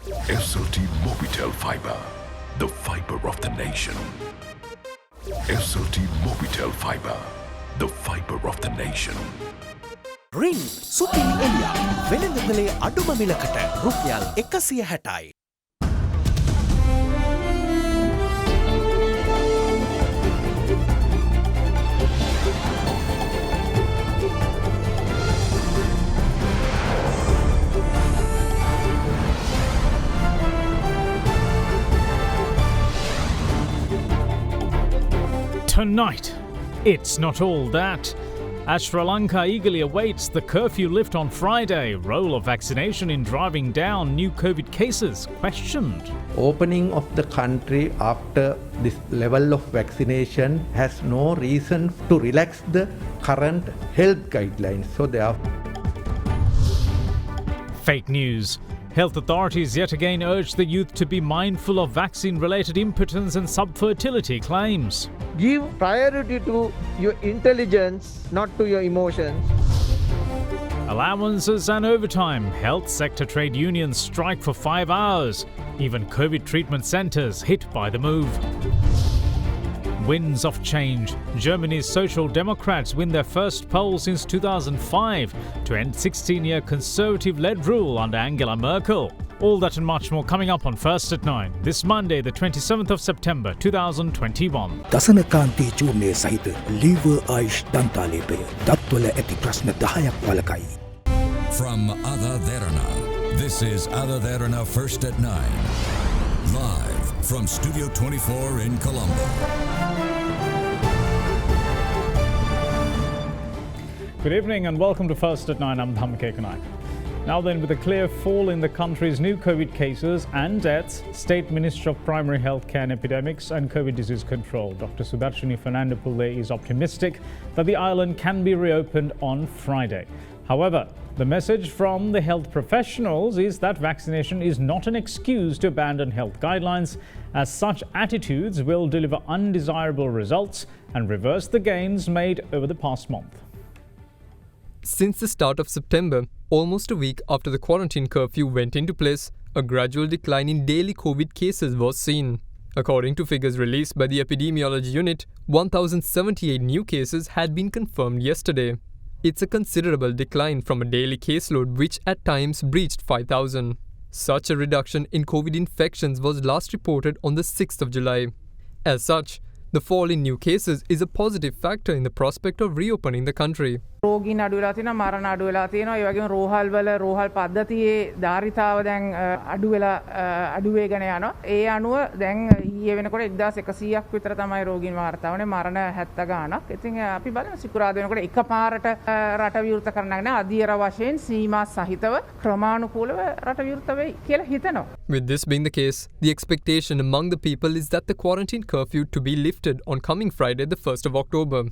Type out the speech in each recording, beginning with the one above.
SLT Mobitel Fiber, the fiber of the nation. SLT Mobitel Fiber, the fiber of the nation. රින් සුපිරි එලියා වෙළඳපොලේ අඩුම මිලකට රුපියල් 160යි. Tonight, it's not all that. As Sri Lanka eagerly awaits the curfew lift on Friday, role of vaccination in driving down new COVID cases questioned. Opening of the country after this level of vaccination has no reason to relax the current health guidelines. So they are Fake news. Health authorities yet again urge the youth to be mindful of vaccine-related impotence and subfertility claims. Give priority to your intelligence, not to your emotions. Allowances and overtime. Health sector trade unions strike for 5 hours. Even COVID treatment centres hit by the move. Winds of change. Germany's Social Democrats win their first poll since 2005 to end 16-year Conservative-led rule under Angela Merkel. All that and much more coming up on First at 9, this Monday, the 27th of September, 2021. දසනකාන්තී චූර්ණය සහිත lever ආයිෂ් දන්තාලේපය දත්වල ඇති ප්‍රශ්න 10ක් වලකයි. From AdaDerana, this is AdaDerana First at 9. Live from Studio 24 in Colombo. Good evening and welcome to First at 9. I'm Dhamake Kanai. Now then, with a clear fall in the country's new COVID cases and deaths, State Minister of Primary Healthcare and Epidemics and COVID Disease Control, Dr. Sudarshini Fernandopulle, is optimistic that the island can be reopened on Friday. However, the message from the health professionals is that vaccination is not an excuse to abandon health guidelines, as such attitudes will deliver undesirable results and reverse the gains made over the past month. Since the start of September, almost a week after the quarantine curfew went into place, a gradual decline in daily COVID cases was seen. According to figures released by the Epidemiology Unit, 1,078 new cases had been confirmed yesterday. It's a considerable decline from a daily caseload which at times breached 5,000. Such a reduction in COVID infections was last reported on the 6th of July. As such, the fall in new cases is a positive factor in the prospect of reopening the country. රෝගීන් අඩු වෙලා තියෙනවා මරණ අඩු වෙලා තියෙනවා ඒ වගේම රෝහල් වල රෝහල් පද්ධතියේ ධාරිතාව දැන් අඩු වෙලා අඩු වෙගෙන යනවා ඒ අනුව දැන් ඊයේ වෙනකොට 1100ක් විතර තමයි රෝගීන් වාර්තා වුනේ මරණ 70 ගාණක්. ඉතින් අපි බලමු සිකුරාදා වෙනකොට එකපාරට රට විවෘත කරන්න නැහැ අධීර වශයෙන් සීමා සහිතව ක්‍රමානුකූලව රට විවෘත වෙයි කියලා හිතනවා. With this being the case, the expectation among the people is that the quarantine curfew to be lifted on coming Friday, the 1st of October.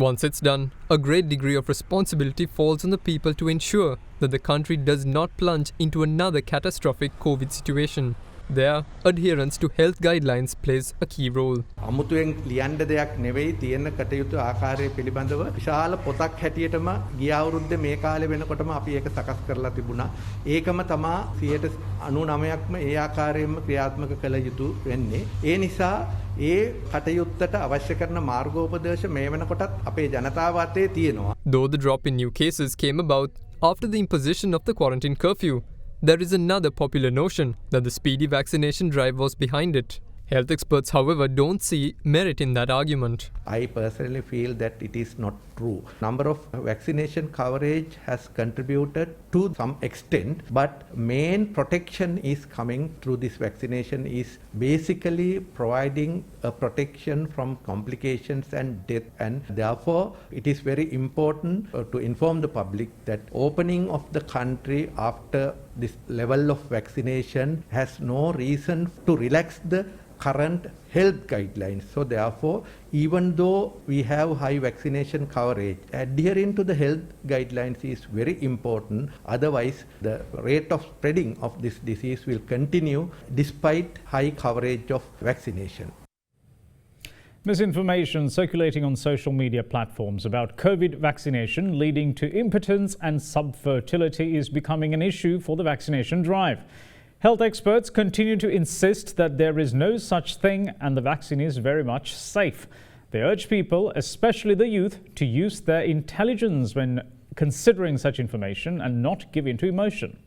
Once it's done, a great degree of responsibility falls on the people to ensure that the country does not plunge into another catastrophic COVID situation. There, adherence to health guidelines plays a key role. අමුතුවෙන් ලියන්න දෙයක් නෙවෙයි තියෙන කටයුතු ආකාරය පිළිබඳව විශාල පොතක් හැටියටම ගිය අවුරුද්දේ මේ කාලේ වෙනකොටම අපි ඒක සකස් කරලා තිබුණා. ඒකම තමා 99%ක්ම ඒ ආකාරයෙන්ම ක්‍රියාත්මක කළ යුතු වෙන්නේ. ඒ නිසා ඒ කටයුත්තට අවශ්‍ය කරන මාර්ගෝපදේශ මේ වෙනකොටත් අපේ ජනතාව අතේ තියෙනවා. Though the drop in new cases came about after the imposition of the quarantine curfew, there is another popular notion that the speedy vaccination drive was behind it. Health experts, however, don't see merit in that argument. I personally feel that it is not true. Number of vaccination coverage has contributed to some extent, but main protection is coming through this vaccination is basically providing a protection from complications and death, and therefore it is very important to inform the public that opening of the country after this level of vaccination has no reason to relax the current health guidelines. So therefore, even though we have high vaccination coverage, adhering to the health guidelines is very important. Otherwise, the rate of spreading of this disease will continue despite high coverage of vaccination. Misinformation circulating on social media platforms about COVID vaccination leading to impotence and subfertility is becoming an issue for the vaccination drive. Health experts continue to insist that there is no such thing and the vaccine is very much safe. They urge people, especially the youth, to use their intelligence when considering such information and not give in to emotion.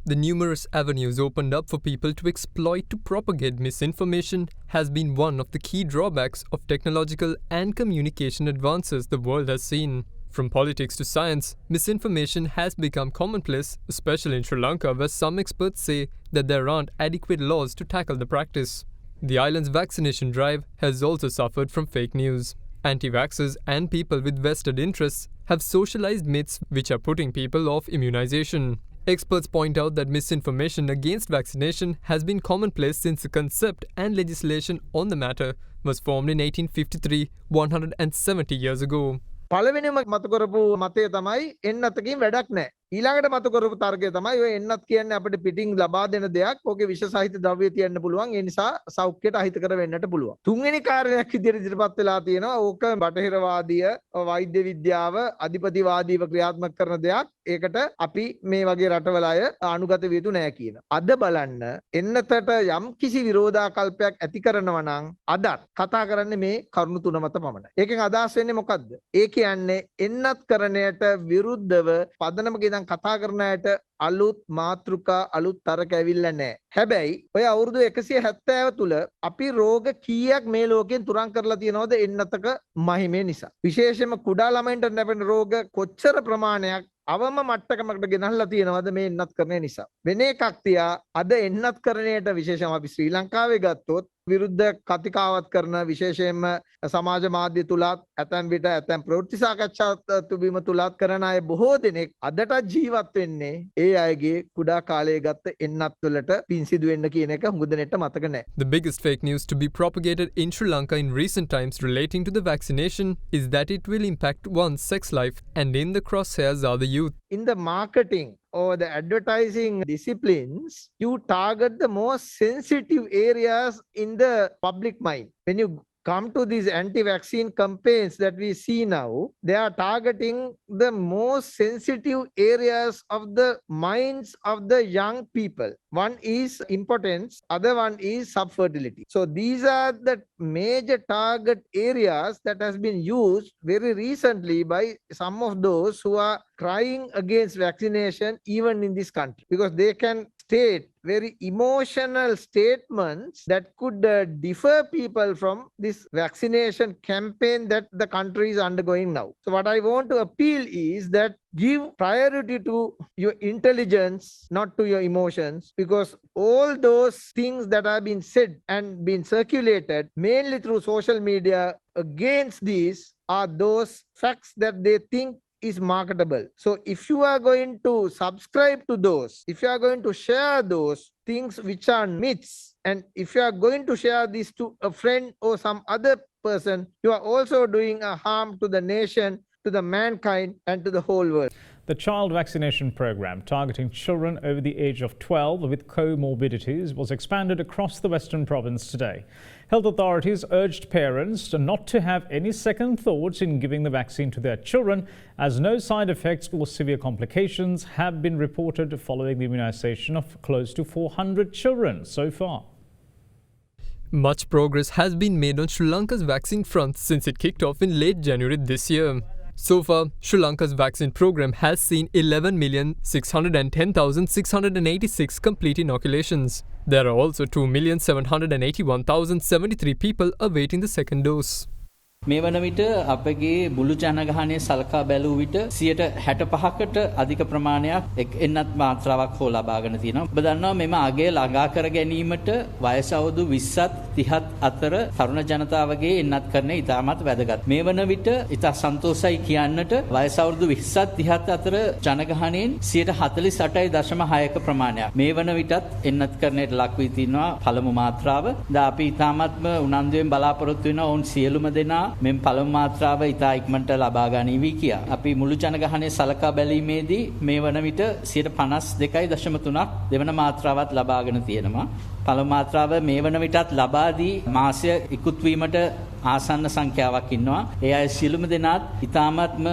The numerous avenues opened up for people to exploit to propagate misinformation has been one of the key drawbacks of technological and communication advances the world has seen. From politics to science, misinformation has become commonplace, especially in Sri Lanka, where some experts say that there aren't adequate laws to tackle the practice. The island's vaccination drive has also suffered from fake news. Anti-vaxxers and people with vested interests have socialized myths which are putting people off immunization. Experts point out that misinformation against vaccination has been commonplace since the concept and legislation on the matter was formed in 1853, 170 years ago. පළවෙනිම මත කරපු මතය තමයි එන්නතකින් වැඩක් නැහැ. ඊළඟට මත කරපු තර්කය තමයි ඔය එන්නත් කියන්නේ අපිට පිටින් ලබා දෙන දෙයක්. ඕකේ විෂ සහිත ද්‍රව්‍ය තියන්න පුළුවන්. ඒ නිසා සෞඛ්‍යයට අහිතකර වෙන්නට පුළුවන්. තුන්වෙනි කාරණයක් විදිහට ඉදිරිපත් වෙලා තියෙනවා. ඕක බටහිරවාදීය වෛද්‍ය විද්‍යාව අධිපතිවාදීව ක්‍රියාත්මක කරන දෙයක්. ඒකට අපි මේ වගේ රටවල අය අනුගත විය යුතු නැහැ කියන. අද බලන්න එන්නතට යම් කිසි විරෝධාකල්පයක් ඇති කරනවා නම් අදත් කතා කරන්නේ මේ කරුණු තුන මත පමණයි. ඒකෙන් අදහස් වෙන්නේ මොකද්ද? ඒ කියන්නේ එන්නත් කරණයට විරුද්ධව පදනමක ඉඳන් කතා කරන අයට අලුත් මාතෘකා අලුත් තරක ඇවිල්ලා නැහැ. හැබැයි ඔය අවුරුදු 170 තුල අපි රෝග කීයක් මේ ලෝකෙන් තුරන් කරලා තියෙනවද එන්නතක මහිමේ නිසා. විශේෂයෙන්ම කුඩා ළමයින්ට ලැබෙන රෝග කොච්චර ප්‍රමාණයක් අවම මට්ටකමකට ගෙනල්ලා තියෙනවද මේ එන්නත් කරණය නිසා. වෙන එකක් තියා අද එන්නත් කරණයට විශේෂම අපි ශ්‍රී ලංකාවේ ගත්තොත් විරුද්ධ කතිකාවත් කරන විශේෂයෙන්ම සමාජ මාධ්‍ය තුලත් ඇතැම් විට ඇතැම් ප්‍රවෘත්ති සාකච්ඡා තුබීම තුලත් කරන අය බොහෝ දෙනෙක් අදට ජීවත් වෙන්නේ ඒ අයගේ කුඩා කාලයේ ගත්ත එන්නත් වලට පිංසිදු වෙන්න කියන එක හුඟ දෙනෙක්ට මතක නැහැ. The biggest fake news to be propagated in Sri Lanka in recent times relating to the vaccination is that it will impact one's sex life, and in the crosshairs are the youth. In the marketing or the advertising disciplines, you target the most sensitive areas in the public mind. When you come to these anti-vaccine campaigns that we see now, they are targeting the most sensitive areas of the minds of the young people. One is impotence, other one is subfertility. So these are the major target areas that has been used very recently by some of those who are crying against vaccination even in this country, because they can state very emotional statements that could defer people from this vaccination campaign that the country is undergoing now. So what I want to appeal is that give priority to your intelligence, not to your emotions, because all those things that have been said and been circulated mainly through social media against these are those facts that they think is marketable. So if you are going to subscribe to those, if you are going to share those things which are myths, and if you are going to share this to a friend or some other person, you are also doing a harm to the nation, to the mankind, and to the whole world. The child vaccination program targeting children over the age of 12 with comorbidities was expanded across the Western Province today. Health authorities urged parents not to have any second thoughts in giving the vaccine to their children, as no side effects or severe complications have been reported following the immunization of close to 400 children so far. Much progress has been made on Sri Lanka's vaccine front since it kicked off in late January this year. So far, Sri Lanka's vaccine program has seen 11,610,686 complete inoculations. There are also 2,781,073 people awaiting the second dose. මේ වන විට අපගේ මුළු ජනගහනය සලකා බැලූ විට 65%කට අධික ප්‍රමාණයක් එන්නත් මාත්‍රාවක් හෝ ලබාගෙන තියෙනවා. ඔබ දන්නවා මෙම අගය ළඟා කර ගැනීමට වයස අවුරුදු 20ත් 30ත් අතර තරුණ ජනතාවගේ එන්නත් කරන ඉතාමත් වැදගත්. මේ වන විට ඉතා සන්තෝෂයි කියන්නට වයස අවුරුදු 20ත් 30ත් අතර ජනගහනයෙන් 48.6% ප්‍රමාණයක් මේ වන විටත් එන්නත් කරන්නට ලක් වී තිනවා පළමු මාත්‍රාව. දා අපි ඉතාමත්ම උනන්දුවෙන් බලාපොරොත්තු වෙනවා ඔවුන් සියලුම දෙනා මෙම පළමු මාත්‍රාව ඉතා ඉක්මනට ලබා ගනිවි කියා. අපි මුළු ජනගහනය සලකා බැලීමේදී මේ වන විට 52.3% දෙවන මාත්‍රාවත් ලබාගෙන තියෙනවා. පළමු මාත්‍රාව මේ වන විටත් ලබා දී මාසය ඉක්ුත් වීමට ආසන්න සංඛ්‍යාවක් ඉන්නවා. ඒ අය සියලුම දෙනාත් ඉතාමත්ම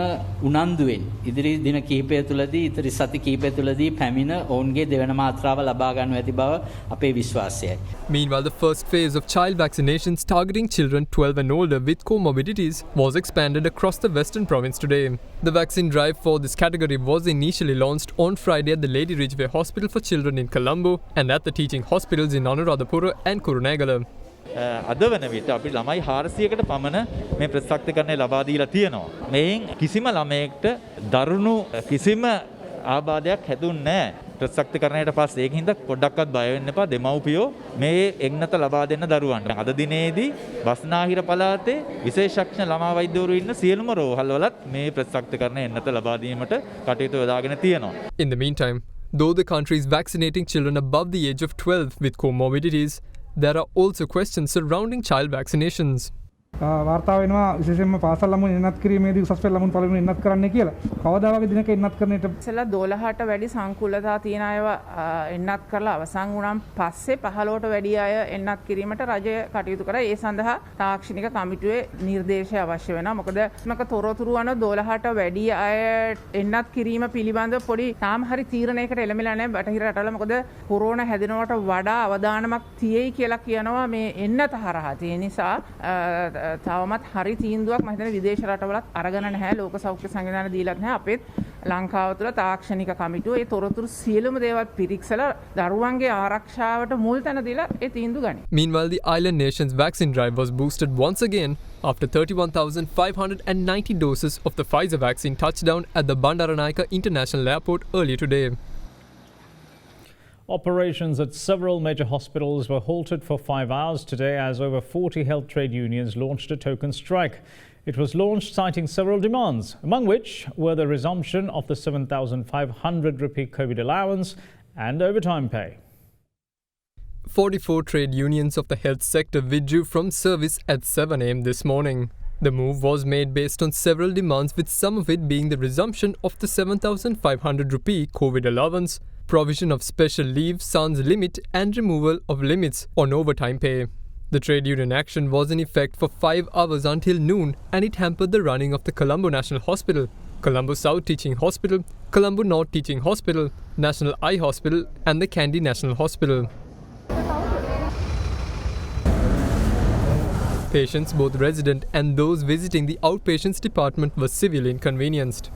උනන්දුවෙන් ඉදිරි දින කිහිපය තුළදී ඉදිරි සති කිහිපය තුළදී පැමිණ ඔවුන්ගේ දෙවන මාත්‍රාව ලබා ගන්නු ඇති බව අපේ විශ්වාසයයි. Meanwhile, the first phase of child vaccinations targeting children 12 and older with comorbidities was expanded across the Western Province today. The vaccine drive for this category was initially launched on Friday at the Lady Ridgeway Hospital for Children in Colombo and at the teaching hospitals in Anuradhapura and Kurunegala. අද වන විට අපි ළමයි 400කට පමණ මේ ප්‍රතිශක්තිකරණය ලබා දීලා තියෙනවා. මේන් කිසිම ළමයෙක්ට දරුණු කිසිම ආබාධයක් හැදුන්නේ නැහැ. ප්‍රතිශක්තිකරණයට පස්සේ ඒක හින්දා පොඩ්ඩක්වත් බය වෙන්න එපා. දෙමව්පියෝ මේ එක්නත ලබා දෙන්න දරුවන්ට. අද දිනේදී බස්නාහිර පළාතේ විශේෂඥ ළමා වෛද්‍යවරු ඉන්න සියලුම රෝහල් වලත් මේ ප්‍රතිශක්තිකරණ එන්නත ලබා දීමට කටයුතු යොදාගෙන තියෙනවා. In the meantime, though the country is vaccinating children above the age of 12 with comorbidities, there are also questions surrounding child vaccinations. වාර්තා වෙනවා විශේෂයෙන්ම පාසල් ළමුන් එන්නත් කිරීමේදී උසස් පෙළ ළමුන් පළවෙනි එන්නත් කරන්න කියලා. කවදා වගේ දිනක එන්නත් කරන්නට ඉතලා 12ට වැඩි සංකුලතා තියෙන අයව එන්නත් කරලා අවසන් වුණාන් පස්සේ 15ට වැඩි අය එන්නත් කිරීමට රජය කටයුතු කරා. ඒ සඳහා තාක්ෂණික කමිටුවේ නිර්දේශය අවශ්‍ය වෙනවා. මොකද මක තොරතුරු අනුව 12ට වැඩි අය එන්නත් කිරීම පිළිබඳව පොඩි තාම හරි තීරණයකට එළඹිලා නැහැ බටහිර රටවල. මොකද කොරෝනා හැදෙනවට වඩා අවදානමක් තියෙයි කියලා කියනවා මේ එන්නත හරහා. ඒ නිසා තවමත් හරි තීන්දුවක් මම හිතන්නේ විදේශ රටවලත් අරගෙන නැහැ. ලෝක සෞඛ්‍ය සංවිධානය දීලත් නැහැ. අපේත් ලංකාව තුළ තාක්ෂණික කමිටුව ඒ තොරතුරු සියලුම දේවල් පිරික්සලා දරුවන්ගේ ආරක්ෂාවට මුල් තැන දීලා ඒ තීන්දුව ගනී. Meanwhile, the island nation's vaccine drive was boosted once again after 31,590 doses of the Pfizer vaccine touched down at the Bandaranaike International Airport earlier today. Operations at several major hospitals were halted for 5 hours today as over 40 health trade unions launched a token strike. It was launched citing several demands, among which were the resumption of the 7,500 rupee COVID allowance and overtime pay. 44 trade unions of the health sector withdrew from service at 7 a.m. this morning. The move was made based on several demands, with some of it being the resumption of the 7,500 rupee COVID allowance, provision of special leave, sans limit and removal of limits on overtime pay. The trade union action was in effect for 5 hours until noon, and it hampered the running of the Colombo National Hospital, Colombo South Teaching Hospital, Colombo North Teaching Hospital, National Eye Hospital and the Kandy National Hospital. Patients, both resident and those visiting the outpatients department, were severely inconvenienced.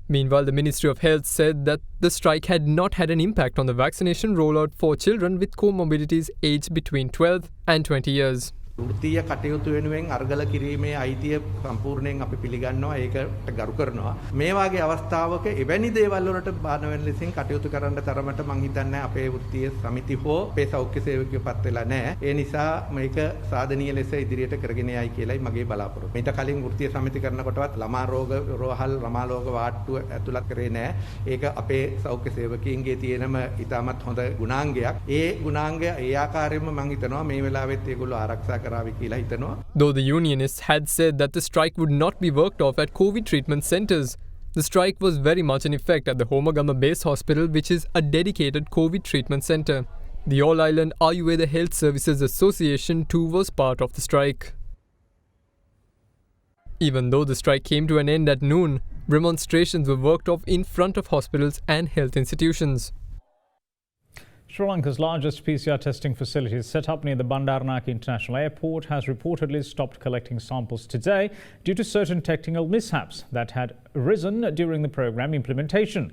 Meanwhile, the Ministry of Health said that the strike had not had an impact on the vaccination rollout for children with comorbidities aged between 12 and 20 years. වෘත්තීය කටයුතු වෙනුවෙන් අර්ගල කිරීමේ අයිතිය සම්පූර්ණයෙන් අපි පිළිගන්නවා. ඒකට ගරු කරනවා. මේ වාගේ අවස්ථාවක එවැනි දේවල් වලට බාධා වෙන ලෙසින් කටයුතු කරන්න තරමට මං හිතන්නේ අපේ වෘත්තීය සමිති හෝ අපේ සෞඛ්‍ය සේවකයෝපත් වෙලා නැහැ. ඒ නිසා මේක සාධනීය ලෙස ඉදිරියට කරගෙන යයි කියලායි මගේ බලාපොරොත්තුව. මේට කලින් වෘත්තීය සමිති කරනකොටවත් ළමා රෝග රෝහල් ළමා රෝග වාට්ටුව ඇතුළත් කරේ නැහැ. ඒක අපේ සෞඛ්‍ය සේවකයන්ගේ තියෙනම ඉතාමත් හොඳ ගුණාංගයක්. ඒ ගුණාංගය ඒ ආකාරයෙන්ම මං හිතනවා මේ වෙලාවෙත් ඒගොල්ලෝ ආරක්ෂා Though the unionists had said that the strike would not be worked off at COVID treatment centres, the strike was very much in effect at the Homagama Base Hospital, which is a dedicated COVID treatment centre. The All Island Ayurveda Health Services Association too was part of the strike. Even though the strike came to an end at noon, demonstrations were worked off in front of hospitals and health institutions. Sri Lanka's largest PCR testing facility set up near the Bandaranaike International Airport has reportedly stopped collecting samples today due to certain technical mishaps that had arisen during the program implementation.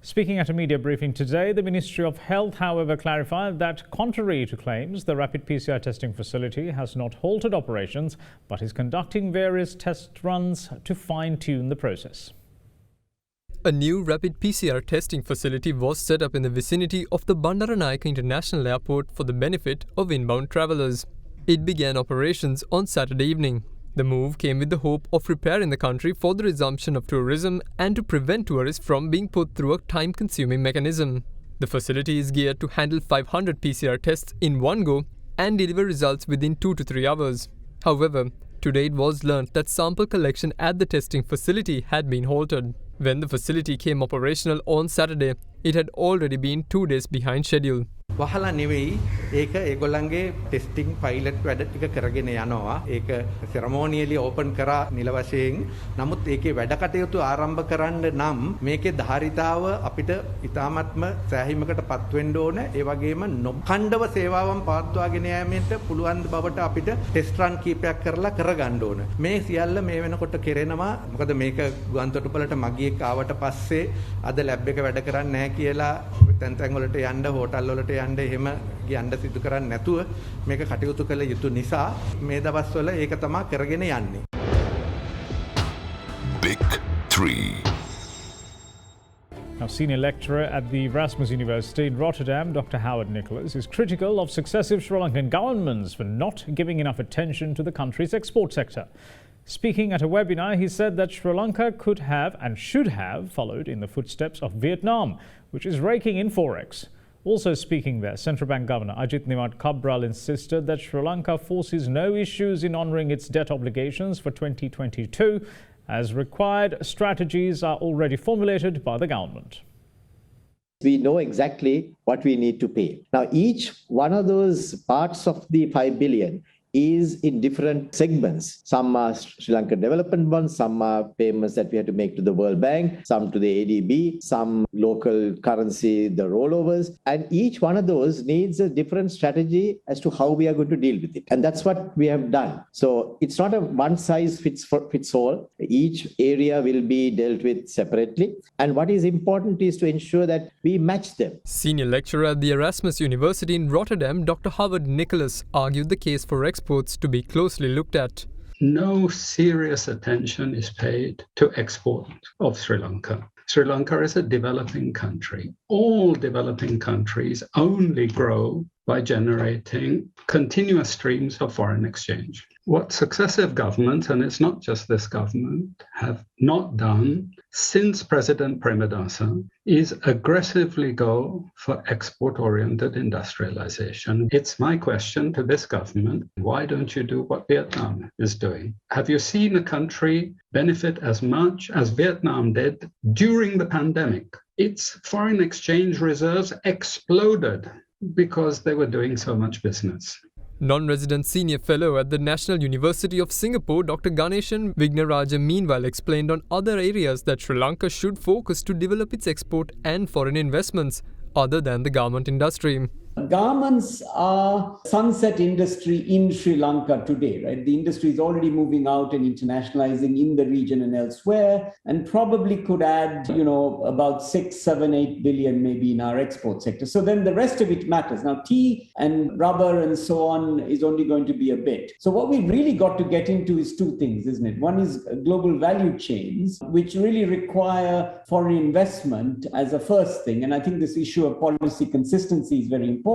Speaking at a media briefing today, the Ministry of Health, however, clarified that contrary to claims, the rapid PCR testing facility has not halted operations but is conducting various test runs to fine-tune the process. A new rapid PCR testing facility was set up in the vicinity of the Bandaranaike International Airport for the benefit of inbound travellers. It began operations on Saturday evening. The move came with the hope of preparing the country for the resumption of tourism and to prevent tourists from being put through a time-consuming mechanism. The facility is geared to handle 500 PCR tests in one go and deliver results within 2 to 3 hours. However, today it was learnt that sample collection at the testing facility had been halted. When the facility came operational on Saturday, it had already been 2 days behind schedule. වහලා නෙවෙයි ඒක ඒගොල්ලන්ගේ testing pilot වැඩ ටික කරගෙන යනවා. ඒක සෙරමෝනියලි open කරා නිල වශයෙන්. නමුත් ඒකේ වැඩ කටයුතු ආරම්භ කරන්න නම් මේකේ ධාරිතාව අපිට ඉතාමත්ම සෑහීමකටපත් වෙන්න ඕන. ඒ වගේම නොඛණ්ඩව සේවාවන් පවත්වාගෙන යාමට පුළුවන් බවට අපිට ටෙස්ට් රන් කීපයක් කරලා කරගන්න ඕන. මේ සියල්ල මේ වෙනකොට කෙරෙනවා. මොකද මේක ගුවන්තොටුපළට මගියෙක් ආවට පස්සේ අද ලැබ් එක වැඩ කරන්නේ නැහැ කියලා තැන් වලට යන්න හෝටල් වලට යන්න එහෙම යන්න සිදු කරන්නේ නැතුව මේක කටයුතු කළ යුතු නිසා මේ දවස්වල ඒක තමයි කරගෙන යන්නේ. Big 3. Now, senior lecturer at the Erasmus University in Rotterdam, Dr. Howard Nicholas, is critical of successive Sri Lankan governments for not giving enough attention to the country's export sector. Speaking at a webinar, he said that Sri Lanka could have and should have followed in the footsteps of Vietnam, which is raking in forex. Also speaking there, Central Bank Governor Ajit Niwat Cabral insisted that Sri Lanka foresees no issues in honouring its debt obligations for 2022, as required strategies are already formulated by the government. We know exactly what we need to pay. Now, each one of those parts of the 5 billion is in different segments. Some are Sri Lankan development bonds, some are payments that we have to make to the World Bank, some to the ADB, some local currency, the rollovers. And each one of those needs a different strategy as to how we are going to deal with it. And that's what we have done. So it's not a one size fits all. Each area will be dealt with separately. And what is important is to ensure that we match them. Senior lecturer at the Erasmus University in Rotterdam, Dr. Howard Nicholas, argued the case for exports to be closely looked at. No serious attention is paid to export of Sri Lanka. Sri Lanka is a developing country. All developing countries only grow by generating continuous streams of foreign exchange. What successive governments, and it's not just this government, have not done since President Premadasa is aggressively go for export-oriented industrialization. It's my question to this government, why don't you do what Vietnam is doing? Have you seen a country benefit as much as Vietnam did during the pandemic? Its foreign exchange reserves exploded because they were doing so much business. Non-resident senior fellow at the National University of Singapore, Dr. Ganeshan Vignaraja, meanwhile explained on other areas that Sri Lanka should focus to develop its export and foreign investments other than the garment industry. Garments are sunset industry in Sri Lanka today, right? The industry is already moving out and internationalizing in the region and elsewhere, and probably could add, about 6, 7, 8 billion maybe in our export sector. So then the rest of it matters. Now, tea and rubber and so on is only going to be a bit. So what we really got to get into is two things, isn't it? One is global value chains, which really require foreign investment as a first thing. And I think this issue of policy consistency is very important.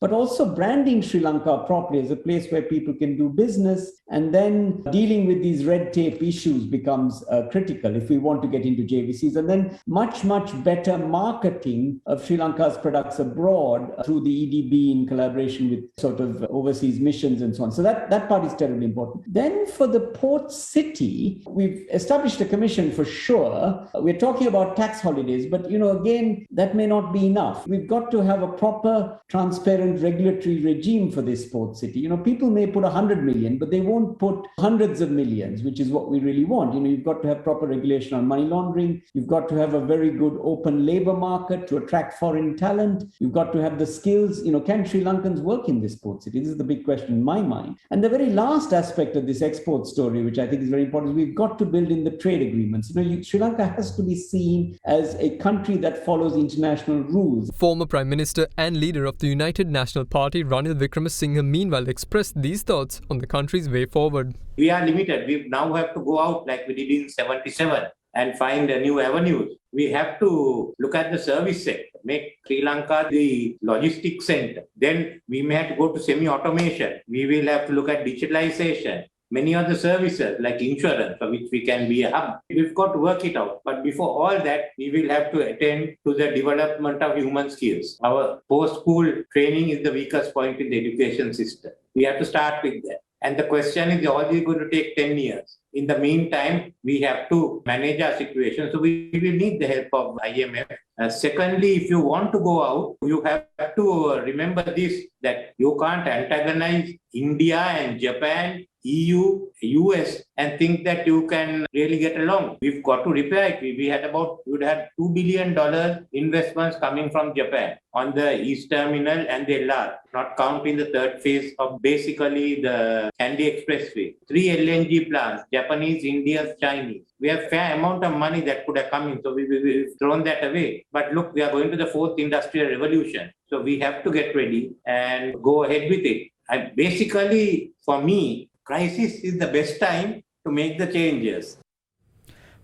But also branding Sri Lanka properly as a place where people can do business, and then dealing with these red tape issues becomes critical if we want to get into JVCs, and then much, much better marketing of Sri Lanka's products abroad through the EDB in collaboration with sort of overseas missions and so on. So that part is terribly important. Then for the port city, we've established a commission for sure. We're talking about tax holidays, but again, that may not be enough. We've got to have a proper transparent regulatory regime for this port city. People may put 100 million, but they won't put hundreds of millions, which is what we really want. You've got to have proper regulation on money laundering. You've got to have a very good open labor market to attract foreign talent. You've got to have the skills. Can Sri Lankans work in this port city? This is the big question in my mind. And the very last aspect of this export story, which I think is very important, is we've got to build in the trade agreements. Sri Lanka has to be seen as a country that follows international rules. Former Prime Minister and leader of the United National Party, Ranil Wickremesinghe, meanwhile expressed these thoughts on the country's way forward. We are limited. We now have to go out like we did in 77 and find a new avenues. We have to look at the service sector, make Sri Lanka the logistics center. Then we may have to go to semi-automation. We will have to look at digitalization. Many other services like insurance, for which we can be a hub. We've got to work it out. But before all that, we will have to attend to the development of human skills. Our post-school training is the weakest point in the education system. We have to start with that. And the question is, all this is going to take 10 years. In the meantime, we have to manage our situation. So we will need the help of IMF. Secondly, if you want to go out, you have to remember this, that you can't antagonize India and Japan, EU, US, and think that you can really get along. We've got to repair it. We had $2 billion investments coming from Japan on the East Terminal and the LR, not counting the third phase of basically the Kandy Expressway. 3 LNG plants, Japanese, Indians, Chinese. We have fair amount of money that could have come in, so we've thrown that away. But look, we are going to the 4th industrial revolution. So we have to get ready and go ahead with it. And basically, for me, crisis is the best time to make the changes.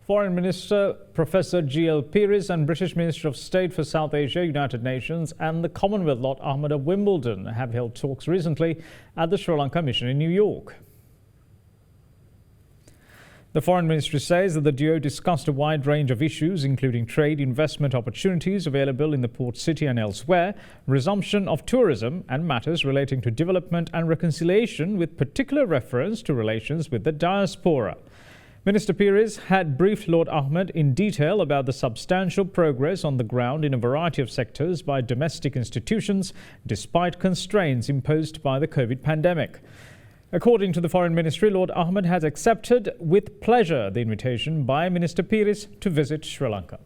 Foreign Minister Professor G.L. Pires and British Minister of State for South Asia, United Nations and the Commonwealth Lord Ahmed of Wimbledon have held talks recently at the Sri Lanka Mission in New York. The Foreign Ministry says that the duo discussed a wide range of issues, including trade, investment opportunities available in the port city and elsewhere, resumption of tourism and matters relating to development and reconciliation, with particular reference to relations with the diaspora. Minister Pires had briefed Lord Ahmed in detail about the substantial progress on the ground in a variety of sectors by domestic institutions, despite constraints imposed by the COVID pandemic. According to the Foreign Ministry, Lord Ahmed has accepted with pleasure the invitation by Minister Pires to visit Sri Lanka.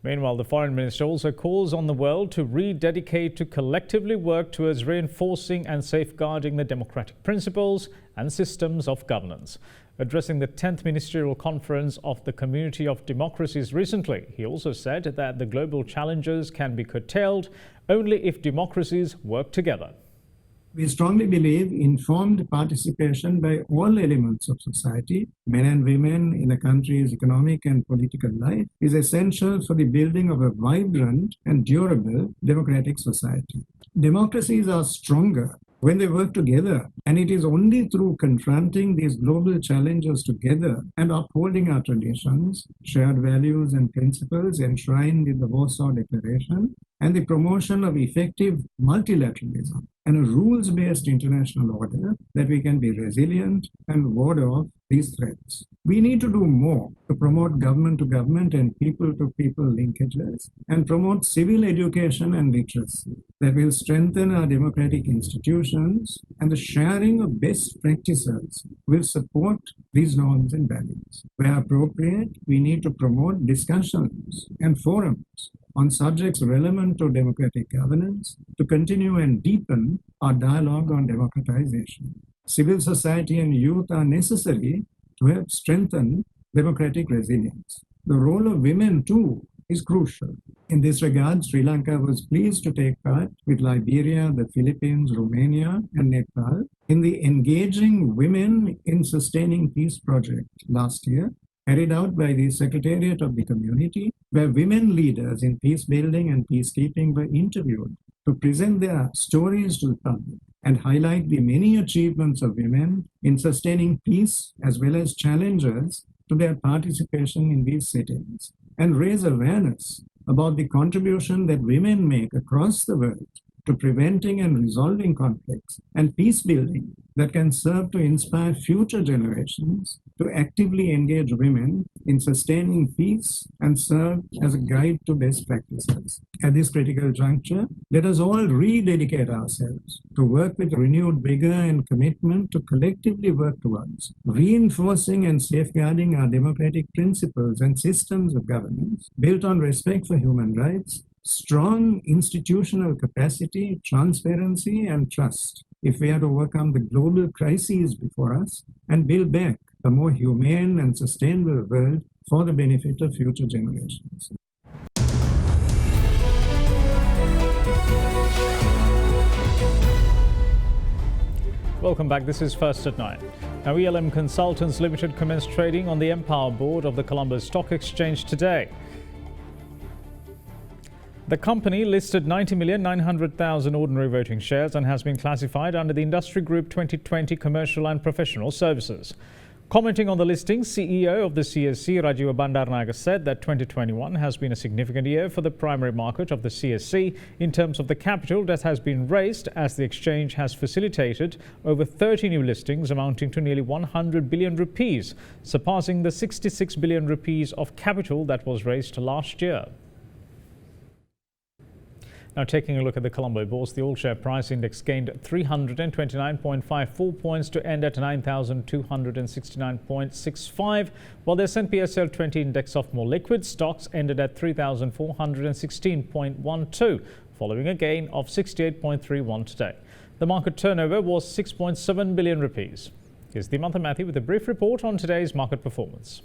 Meanwhile, the Foreign Minister also calls on the world to rededicate to collectively work towards reinforcing and safeguarding the democratic principles and systems of governance. Addressing the 10th Ministerial Conference of the Community of Democracies recently, he also said that the global challenges can be curtailed only if democracies work together. We strongly believe informed participation by all elements of society, men and women in a country's economic and political life, is essential for the building of a vibrant and durable democratic society. Democracies are stronger when they work together, and it is only through confronting these global challenges together and upholding our traditions, shared values and principles enshrined in the Warsaw Declaration, and the promotion of effective multilateralism and a rules-based international order that we can be resilient and ward off these threats. We need to do more to promote government-to-government and people-to-people linkages and promote civil education and literacy that will strengthen our democratic institutions, and the sharing of best practices will support these norms and values. Where appropriate, we need to promote discussions and forums on subjects relevant to democratic governance to continue and deepen our dialogue on democratization. Civil society and youth are necessary to help strengthen democratic resilience. The role of women, too, is crucial. In this regard, Sri Lanka was pleased to take part with Liberia, the Philippines, Romania, and Nepal in the Engaging Women in Sustaining Peace project last year, carried out by the Secretariat of the Community, where women leaders in peace building and peacekeeping were interviewed to present their stories to the public and highlight the many achievements of women in sustaining peace as well as challenges to their participation in these settings, and raise awareness about the contribution that women make across the world to preventing and resolving conflicts and peace building that can serve to inspire future generations to actively engage women in sustaining peace and serve as a guide to best practices. At this critical juncture, let us all rededicate ourselves to work with renewed vigor and commitment to collectively work towards reinforcing and safeguarding our democratic principles and systems of governance built on respect for human rights, strong institutional capacity, transparency, and trust if we are to overcome the global crises before us and build back a more humane and sustainable world for the benefit of future generations. Welcome back. This is First at 9. Now, ELM Consultants Limited commenced trading on the Empower Board of the Colombo Stock Exchange today. The company listed 90,900,000 ordinary voting shares and has been classified under the Industry Group 2020 Commercial and Professional Services. Commenting on the listing, CEO of the CSC, Rajiva Bandaranaike, said that 2021 has been a significant year for the primary market of the CSC in terms of the capital that has been raised, as the exchange has facilitated over 30 new listings amounting to nearly 100 billion rupees, surpassing the 66 billion rupees of capital that was raised last year. Now, taking a look at the Colombo Bourse, the all-share price index gained 329.54 points to end at 9,269.65, while the S&P SL 20 index of more liquid stocks ended at 3,416.12, following a gain of 68.31 today. The market turnover was 6.7 billion rupees. Here's Dimantha Matthew with a brief report on today's market performance.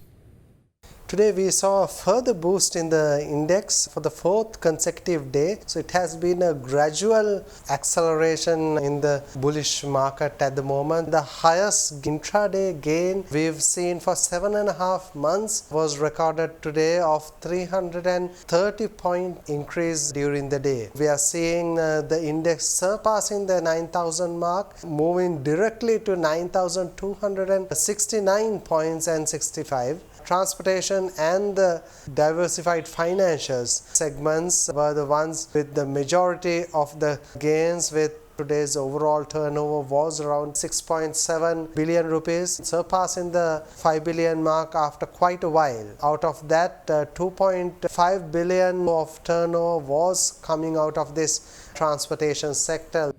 Today we saw a further boost in the index for the fourth consecutive day. So it has been a gradual acceleration in the bullish market at the moment. The highest intraday gain we've seen for 7.5 months was recorded today of 330 point increase during the day. We are seeing the index surpassing the 9,000 mark, moving directly to 9,269 points and 65. Transportation and the diversified financials segments were the ones with the majority of the gains, with today's overall turnover was around 6.7 billion rupees, surpassing the 5 billion mark after quite a while. Out of that, 2.5 billion of turnover was coming out of this transportation sector.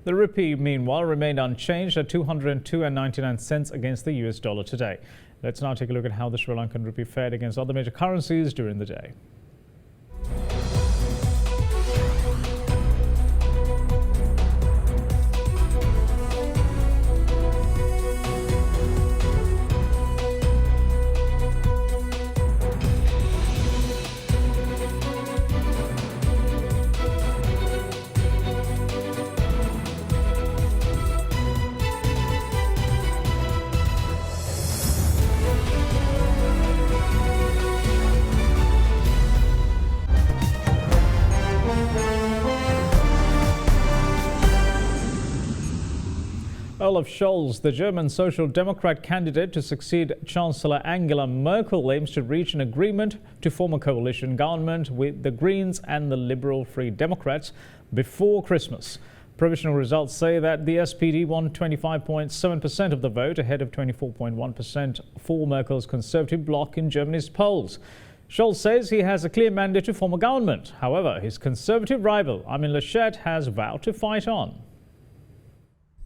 The rupee, meanwhile, remained unchanged at 202.99 cents against the US dollar today. Let's now take a look at how the Sri Lankan rupee fared against other major currencies during the day. Olaf Scholz, the German Social Democrat candidate to succeed Chancellor Angela Merkel, aims to reach an agreement to form a coalition government with the Greens and the Liberal Free Democrats before Christmas. Provisional results say that the SPD won 25.7% of the vote, ahead of 24.1% for Merkel's Conservative bloc in Germany's polls. Scholz says he has a clear mandate to form a government. However, his Conservative rival, Armin Laschet, has vowed to fight on.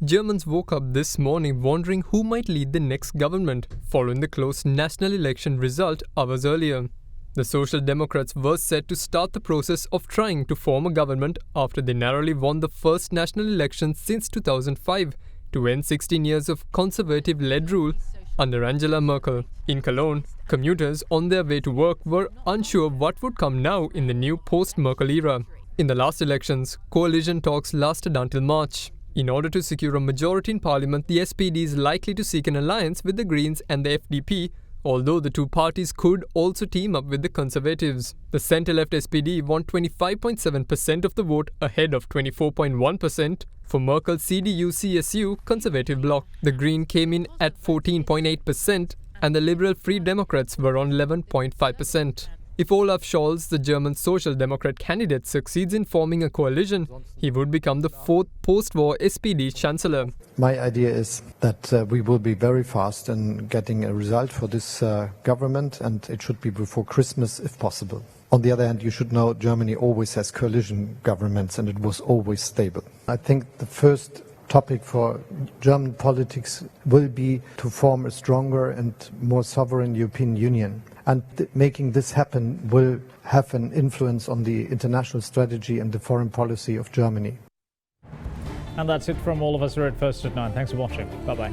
Germans woke up this morning wondering who might lead the next government, following the close national election result hours earlier. The Social Democrats were set to start the process of trying to form a government after they narrowly won the first national election since 2005 to end 16 years of conservative-led rule under Angela Merkel. In Cologne, commuters on their way to work were unsure what would come now in the new post-Merkel era. In the last elections, coalition talks lasted until March. In order to secure a majority in parliament, the SPD is likely to seek an alliance with the Greens and the FDP, although the two parties could also team up with the Conservatives. The centre-left SPD won 25.7% of the vote, ahead of 24.1% for Merkel's CDU-CSU Conservative bloc. The Green came in at 14.8% and the Liberal Free Democrats were on 11.5%. If Olaf Scholz, the German Social Democrat candidate, succeeds in forming a coalition, he would become the fourth post-war SPD chancellor. My idea is that we will be very fast in getting a result for this government, and it should be before Christmas if possible. On the other hand, you should know Germany always has coalition governments and it was always stable. I think the first topic for German politics will be to form a stronger and more sovereign European Union. And making this happen will have an influence on the international strategy and the foreign policy of Germany. And that's it from all of us here at First at 9. Thanks for watching. Bye-bye.